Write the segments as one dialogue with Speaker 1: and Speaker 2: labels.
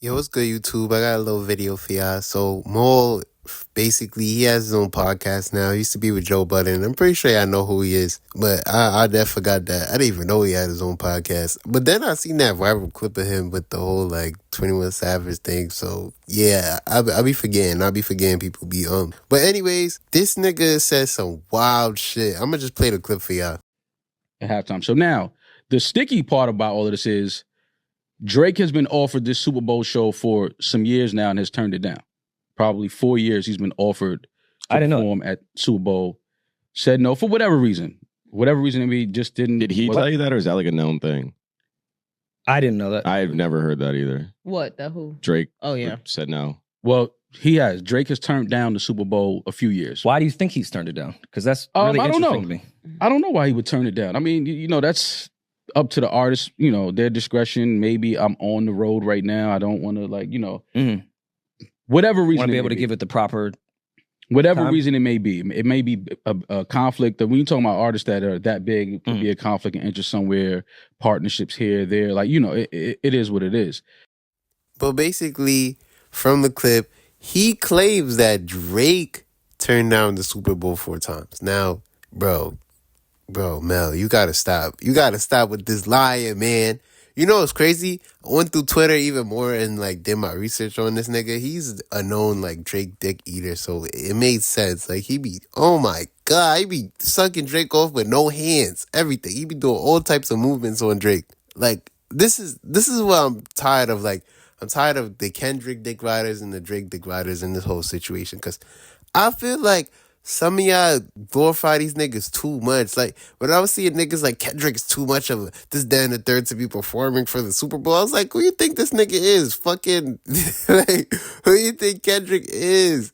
Speaker 1: Yo, what's good, YouTube? I got a little video for y'all. So, Mole, basically, he has his own podcast now. He used to be with Joe Budden. I'm pretty sure I know who he is, but I definitely forgot that. I didn't even know he had his own podcast. But then I seen that viral clip of him with the whole, 21 Savage thing. So, yeah, I'll be forgetting. I'll be forgetting people be. But anyways, this nigga says some wild shit. I'm gonna just play the clip for y'all.
Speaker 2: At halftime. So now, the sticky part about all of this is Drake has been offered this Super Bowl show for some years now and has turned it down. Probably 4 years he's been offered to perform at Super Bowl. Said no for whatever reason. Whatever reason, we just didn't.
Speaker 3: Did he tell you that, or is that like a known thing?
Speaker 4: I didn't know that.
Speaker 3: I've never heard that either.
Speaker 5: What? The who?
Speaker 3: Drake.
Speaker 5: Oh, yeah.
Speaker 3: Said no.
Speaker 2: Well, he has. Drake has turned down the Super Bowl a few years.
Speaker 4: Why do you think he's turned it down? Because that's really interesting to me.
Speaker 2: I don't know why he would turn it down. I mean, that's up to the artist, their discretion. Maybe I'm on the road right now. I don't want to, whatever reason.
Speaker 4: Want to be able to give it the proper
Speaker 2: whatever
Speaker 4: time?
Speaker 2: Reason it may be. It may be a conflict. When you're talking about artists that are that big, it could be a conflict of interest somewhere, partnerships here, there. It is what it is.
Speaker 1: But basically, from the clip, he claims that Drake turned down the Super Bowl 4 times. Now, bro, Mel, you gotta stop. You gotta stop with this lying, man. You know what's crazy? I went through Twitter even more and did my research on this nigga. He's a known Drake dick eater, so it made sense. He be, oh my God, he be sucking Drake off with no hands, everything. He be doing all types of movements on Drake. This is what I'm tired of. I'm tired of the Kendrick dick riders and the Drake dick riders in this whole situation, because I feel like some of y'all glorify these niggas too much. When I was seeing niggas like Kendrick's too much of this, that, and the third to be performing for the Super Bowl, I was like, who you think this nigga is? Fucking, who you think Kendrick is?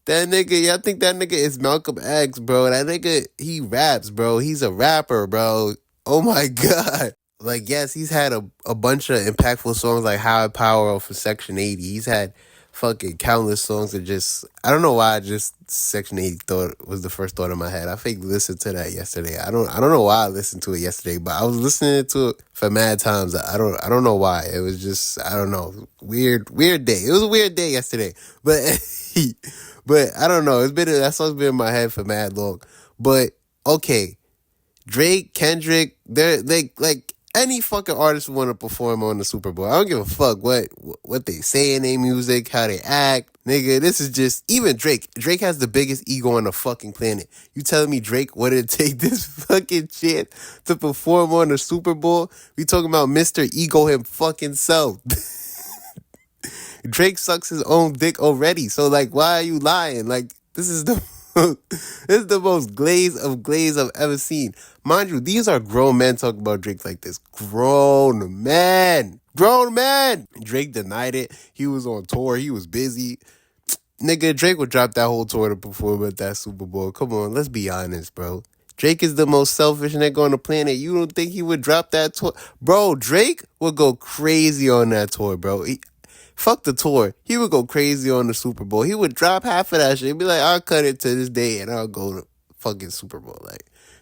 Speaker 1: That nigga, y'all think that nigga is Malcolm X, bro. That nigga, he raps, bro. He's a rapper, bro. Oh my God. Yes, he's had a bunch of impactful songs like High Power for Section 80. He's had fucking countless songs that I don't know why just Section 80 thought was the first thought in my head. I fake listened to that yesterday. I don't know why I listened to it yesterday, but I was listening to it for mad times. I don't know why. It was just, I don't know, weird day. It was a weird day yesterday, but but I don't know. That song's been in my head for mad long. But okay, Drake, Kendrick, they're any fucking artist want to perform on the Super Bowl. I don't give a fuck what they say in their music, how they act. Nigga, this is just, even Drake. Drake has the biggest ego on the fucking planet. You telling me Drake wouldn't take this fucking chance to perform on the Super Bowl? We talking about Mr. Ego him fucking self. Drake sucks his own dick already. So why are you lying? This is the this is the most glaze I've ever seen. Mind you, these are grown men talking about Drake like this. Grown men. Drake denied it. He was on tour. He was busy. Nigga, Drake would drop that whole tour to perform at that Super Bowl. Come on, let's be honest, bro. Drake is the most selfish nigga on the planet. You don't think he would drop that tour? Bro, Drake would go crazy on that tour, bro. Fuck the tour. He would go crazy on the Super Bowl. He would drop half of that shit. He'd be like, I'll cut it to this day and I'll go to fucking Super Bowl.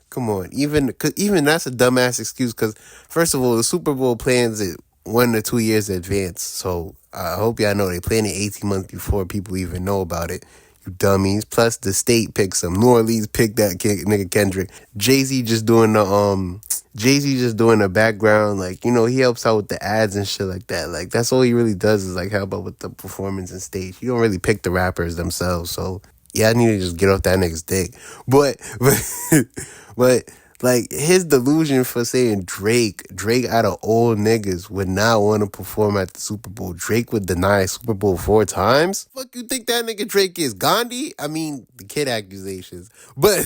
Speaker 1: Come on. Even that's a dumbass excuse, because first of all, the Super Bowl plans it 1 to 2 years in advance. So I hope y'all know they plan it 18 months before people even know about it. You dummies. Plus the state picks them. New Orleans picked that nigga Kendrick. Jay-Z just doing the background, he helps out with the ads and shit like that. That's all he really does is help out with the performance and stage. He don't really pick the rappers themselves, so yeah, I need to just get off that nigga's dick. But his delusion for saying Drake out of all niggas would not want to perform at the Super Bowl. Drake would deny Super Bowl 4 times? Fuck you think that nigga Drake is? Gandhi? I mean, the kid accusations. But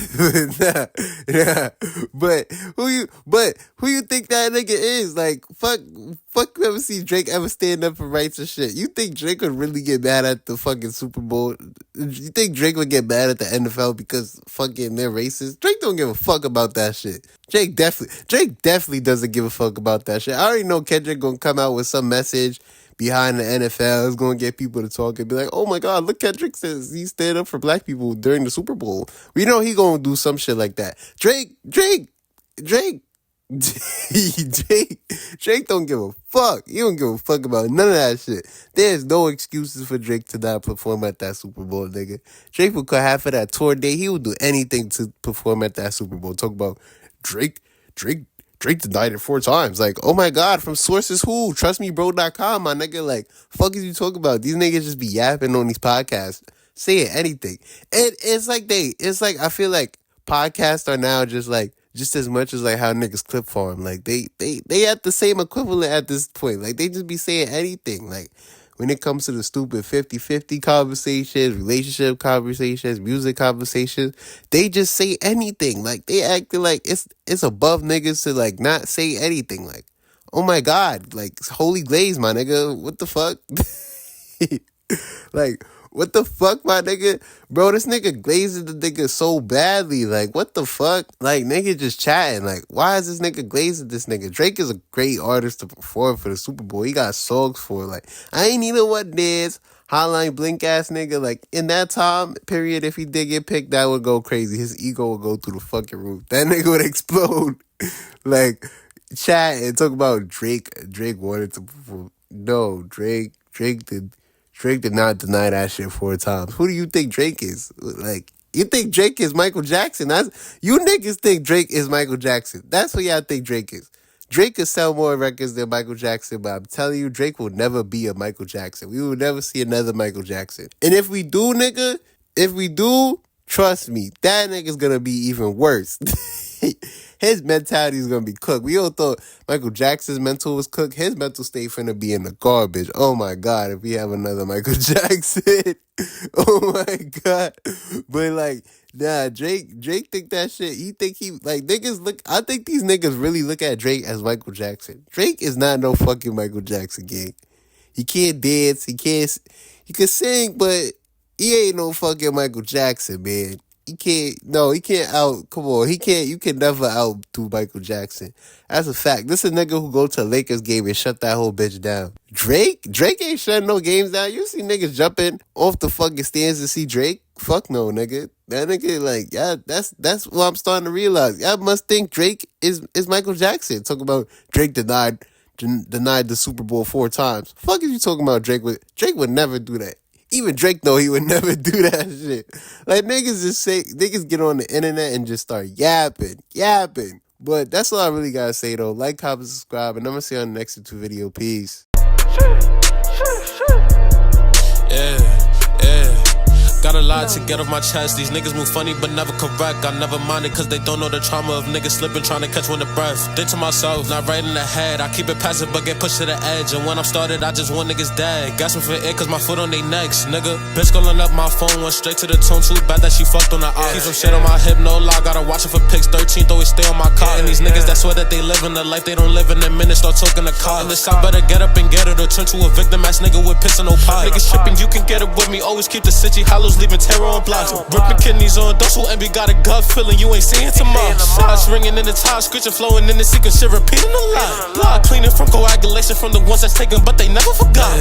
Speaker 1: but who you think that nigga is? Fuck you ever see Drake ever stand up for rights and shit? You think Drake would really get mad at the fucking Super Bowl? You think Drake would get mad at the NFL because fucking they're racist? Drake don't give a fuck about that shit. Drake definitely doesn't give a fuck about that shit. I already know Kendrick gonna come out with some message behind the NFL. It's gonna get people to talk and be like, oh my God, look, Kendrick says he stand up for black people during the Super Bowl. We know he gonna do some shit like that. Drake Drake don't give a fuck. He don't give a fuck about none of that shit. There's no excuses for Drake to not perform at that Super Bowl, nigga. Drake would cut half of that tour day. He would do anything to perform at that Super Bowl. Talk about Drake denied it 4 times. Like, oh my God, from sources who? TrustMeBro.com, my nigga. Like, fuck is you talking about? These niggas just be yapping on these podcasts, saying anything. And it's like I feel like podcasts are now just as much as like how niggas clip farm. Like they at the same equivalent at this point. Like they just be saying anything. Like when it comes to the stupid 50-50 conversations, relationship conversations, music conversations, they just say anything. Like they acting like it's above niggas to like not say anything. Like, oh my God, like holy glaze, my nigga. What the fuck? Like, what the fuck, my nigga? Bro, this nigga glazing the nigga so badly. Like, what the fuck? Like, nigga just chatting. Like, why is this nigga glazing this nigga? Drake is a great artist to perform for the Super Bowl. He got songs for, like, I ain't even what this hotline blink ass nigga. Like, in that time period, if he did get picked, that would go crazy. His ego would go through the fucking roof. That nigga would explode. Like, chat and talk about Drake. Drake wanted to perform. No, Drake did not deny that shit 4 times. Who do you think Drake is? Like, you think Drake is Michael Jackson? You niggas think Drake is Michael Jackson. That's what y'all think Drake is. Drake could sell more records than Michael Jackson, but I'm telling you, Drake will never be a Michael Jackson. We will never see another Michael Jackson. And if we do, trust me, that nigga's gonna be even worse. His mentality is gonna be cooked. We all thought Michael Jackson's mental was cooked. His mental state finna be in the garbage. Oh my God, if we have another Michael Jackson. Oh my God. But like, nah, Drake think that shit. He think I think these niggas really look at Drake as Michael Jackson. Drake is not no fucking Michael Jackson, gang. He can't dance, he can sing, but he ain't no fucking Michael Jackson, man. You can't you can never outdo Michael Jackson. That's a fact. This is a nigga who go to a Lakers game and shut that whole bitch down. Drake ain't shutting no games down. You see niggas jumping off the fucking stands to see Drake? Fuck no, nigga. That nigga, like, yeah, that's what I'm starting to realize. Y'all must think Drake is Michael Jackson. Talking about Drake denied the Super Bowl 4 times. Fuck is you talking about Drake would never do that. Even Drake know he would never do that shit. Like, niggas get on the internet and just start yapping. But that's all I really gotta say, though. Like, comment, subscribe, and I'm gonna see you on the next YouTube video. Peace.
Speaker 5: Got a lot to get off my chest. These niggas move funny but never correct. I never mind it cause they don't know the trauma of niggas slipping trying to catch one of breath. Think to myself, not right in the head. I keep it passive but get pushed to the edge. And when I'm started, I just want niggas dead. Gasping for air cause my foot on they necks, nigga. Bitch calling up my phone, went straight to the tone. Too bad that she fucked on the eye. Keep some shit on my hip, no lie. Gotta watch it for pics. 13th always stay on my car. And these niggas that swear that they live in the life they don't live in a minute start talking the car. And this I better get up and get it or turn to a victim ass nigga with piss and no pie. Niggas tripping, you can get it with me. Always keep the city hollows, leaving terror on blocks. Ripping kidneys on those who envy, got a gut feeling you ain't seeing tomorrow. Shots ringing in the top, screeching, flowing in the secret shit, repeating a lot. Blood cleaning from coagulation from the ones that's taken, but they never forgot.